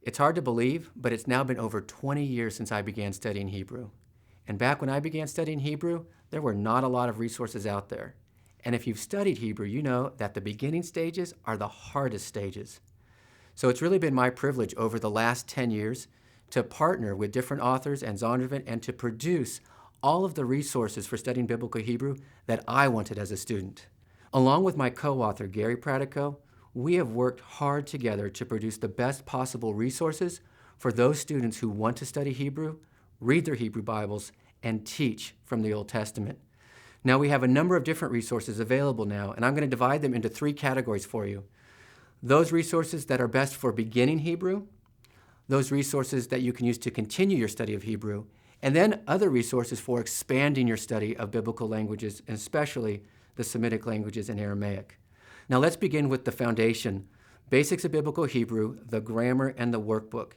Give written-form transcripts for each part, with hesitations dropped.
It's hard to believe, but it's now been over 20 years since I began studying Hebrew. And back when I began studying Hebrew, there were not a lot of resources out there. And if you've studied Hebrew, you know that the beginning stages are the hardest stages. So it's really been my privilege over the last 10 years to partner with different authors and Zondervan and to produce all of the resources for studying Biblical Hebrew that I wanted as a student. Along with my co-author, Gary Pratico, we have worked hard together to produce the best possible resources for those students who want to study Hebrew, read their Hebrew Bibles, and teach from the Old Testament. Now we have a number of different resources available now, and I'm going to divide them into 3 categories for you. Those resources that are best for beginning Hebrew, those resources that you can use to continue your study of Hebrew, and then other resources for expanding your study of biblical languages, and especially the Semitic languages and Aramaic. Now let's begin with the foundation, Basics of Biblical Hebrew, the Grammar, and the Workbook.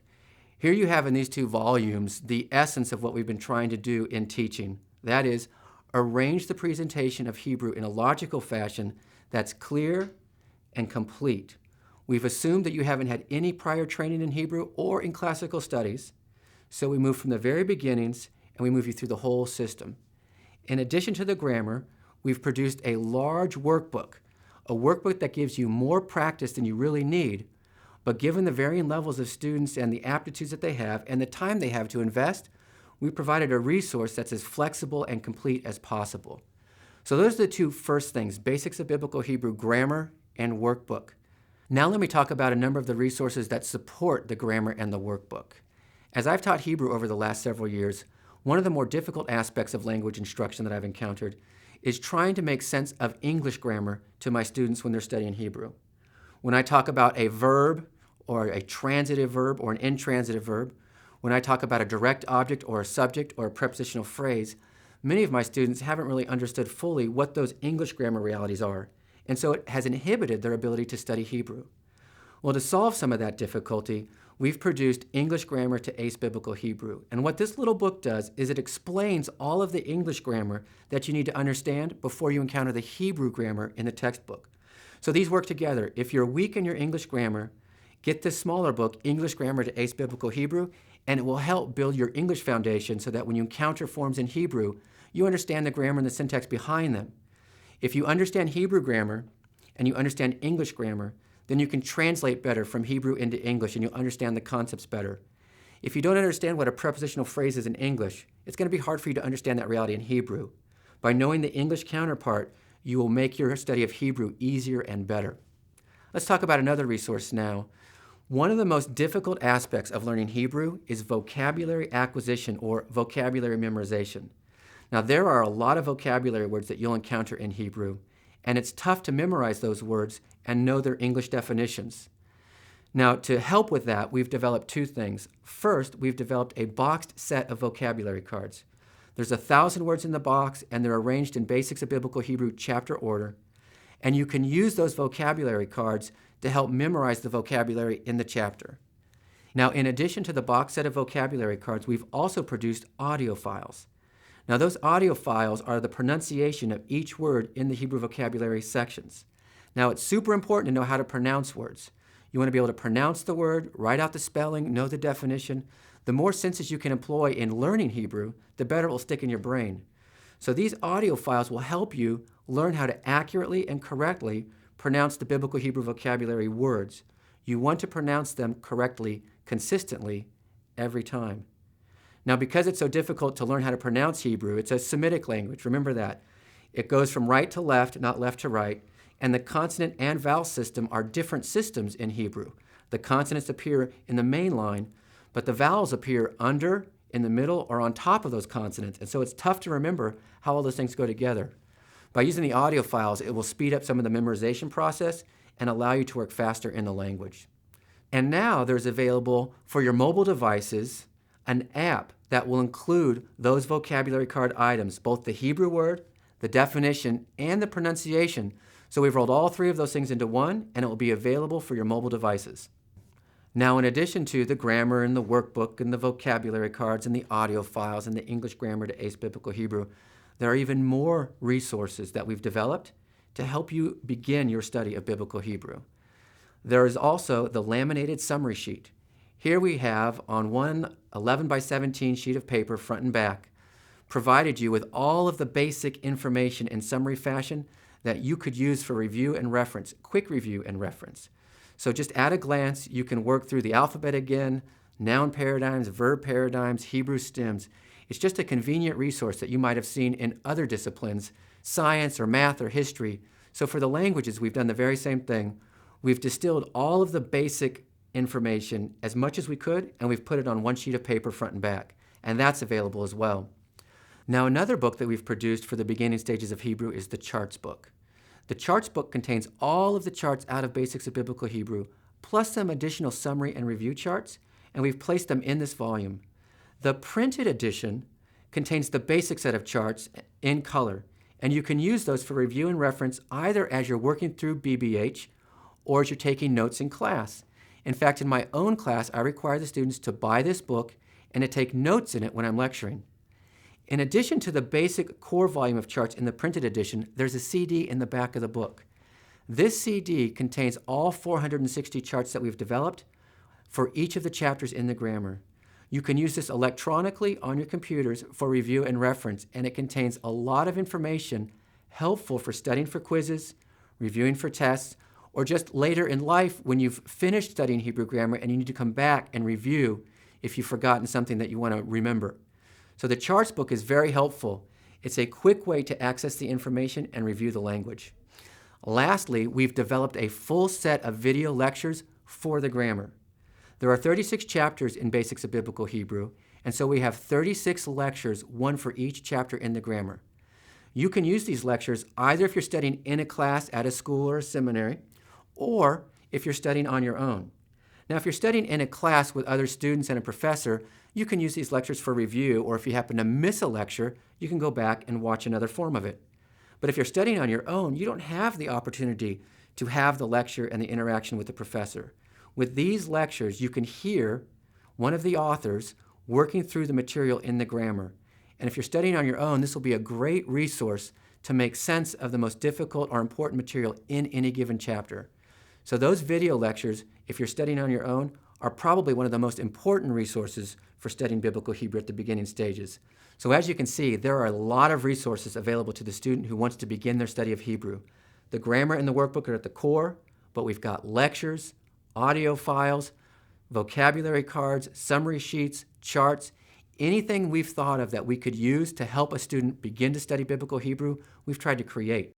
Here you have in these 2 volumes the essence of what we've been trying to do in teaching. That is, arrange the presentation of Hebrew in a logical fashion that's clear and complete. We've assumed that you haven't had any prior training in Hebrew or in classical studies, so we move from the very beginnings and we move you through the whole system. In addition to the grammar, we've produced a large workbook, a workbook that gives you more practice than you really need, but given the varying levels of students and the aptitudes that they have and the time they have to invest, we provided a resource that's as flexible and complete as possible. So those are the 2 first things, Basics of Biblical Hebrew, Grammar, and Workbook. Now let me talk about a number of the resources that support the grammar and the workbook. As I've taught Hebrew over the last several years, one of the more difficult aspects of language instruction that I've encountered is trying to make sense of English grammar to my students when they're studying Hebrew. When I talk about a verb or a transitive verb or an intransitive verb, when I talk about a direct object or a subject or a prepositional phrase, many of my students haven't really understood fully what those English grammar realities are, and so it has inhibited their ability to study Hebrew. Well, to solve some of that difficulty, we've produced English Grammar to Ace Biblical Hebrew. And what this little book does is it explains all of the English grammar that you need to understand before you encounter the Hebrew grammar in the textbook. So these work together. If you're weak in your English grammar, get this smaller book, English Grammar to Ace Biblical Hebrew, and it will help build your English foundation so that when you encounter forms in Hebrew, you understand the grammar and the syntax behind them. If you understand Hebrew grammar and you understand English grammar, then you can translate better from Hebrew into English and you'll understand the concepts better. If you don't understand what a prepositional phrase is in English, it's going to be hard for you to understand that reality in Hebrew. By knowing the English counterpart, you will make your study of Hebrew easier and better. Let's talk about another resource now. One of the most difficult aspects of learning Hebrew is vocabulary acquisition or vocabulary memorization. Now, there are a lot of vocabulary words that you'll encounter in Hebrew, and it's tough to memorize those words and know their English definitions. Now, to help with that, we've developed 2 things. First, we've developed a boxed set of vocabulary cards. There's 1,000 words in the box, and they're arranged in Basics of Biblical Hebrew chapter order. And you can use those vocabulary cards to help memorize the vocabulary in the chapter. Now, in addition to the box set of vocabulary cards, we've also produced audio files. Now, those audio files are the pronunciation of each word in the Hebrew vocabulary sections. Now, it's super important to know how to pronounce words. You want to be able to pronounce the word, write out the spelling, know the definition. The more senses you can employ in learning Hebrew, the better it will stick in your brain. So these audio files will help you learn how to accurately and correctly pronounce the biblical Hebrew vocabulary words. You want to pronounce them correctly, consistently, every time. Now, because it's so difficult to learn how to pronounce Hebrew, it's a Semitic language, remember that. It goes from right to left, not left to right, and the consonant and vowel system are different systems in Hebrew. The consonants appear in the main line, but the vowels appear under, in the middle, or on top of those consonants, and so it's tough to remember how all those things go together. By using the audio files, it will speed up some of the memorization process and allow you to work faster in the language. And now there's available for your mobile devices an app that will include those vocabulary card items, both the Hebrew word, the definition, and the pronunciation. So we've rolled all 3 of those things into one, and it will be available for your mobile devices. Now, in addition to the grammar and the workbook and the vocabulary cards and the audio files and the English Grammar to Ace Biblical Hebrew, there are even more resources that we've developed to help you begin your study of Biblical Hebrew. There is also the laminated summary sheet. Here we have on one 11 by 17 sheet of paper, front and back, provided you with all of the basic information in summary fashion that you could use for review and reference, quick review and reference. So just at a glance, you can work through the alphabet again, noun paradigms, verb paradigms, Hebrew stems. It's just a convenient resource that you might have seen in other disciplines, science or math or history. So for the languages, we've done the very same thing. We've distilled all of the basic information as much as we could, and we've put it on one sheet of paper, front and back. And that's available as well. Now, another book that we've produced for the beginning stages of Hebrew is the Charts book. The Charts book contains all of the charts out of Basics of Biblical Hebrew, plus some additional summary and review charts, and we've placed them in this volume. The printed edition contains the basic set of charts in color, and you can use those for review and reference either as you're working through BBH or as you're taking notes in class. In fact, in my own class, I require the students to buy this book and to take notes in it when I'm lecturing. In addition to the basic core volume of charts in the printed edition, there's a CD in the back of the book. This CD contains all 460 charts that we've developed for each of the chapters in the grammar. You can use this electronically on your computers for review and reference, and it contains a lot of information helpful for studying for quizzes, reviewing for tests, or just later in life when you've finished studying Hebrew grammar and you need to come back and review if you've forgotten something that you want to remember. So the Charts book is very helpful. It's a quick way to access the information and review the language. Lastly, we've developed a full set of video lectures for the grammar. There are 36 chapters in Basics of Biblical Hebrew, and so we have 36 lectures, one for each chapter in the grammar. You can use these lectures either if you're studying in a class at a school or a seminary, or if you're studying on your own. Now, if you're studying in a class with other students and a professor, you can use these lectures for review, or if you happen to miss a lecture, you can go back and watch another form of it. But if you're studying on your own, you don't have the opportunity to have the lecture and the interaction with the professor. With these lectures, you can hear one of the authors working through the material in the grammar. And if you're studying on your own, this will be a great resource to make sense of the most difficult or important material in any given chapter. So those video lectures, if you're studying on your own, are probably one of the most important resources for studying Biblical Hebrew at the beginning stages. So as you can see, there are a lot of resources available to the student who wants to begin their study of Hebrew. The grammar and the workbook are at the core, but we've got lectures, audio files, vocabulary cards, summary sheets, charts, anything we've thought of that we could use to help a student begin to study Biblical Hebrew, we've tried to create.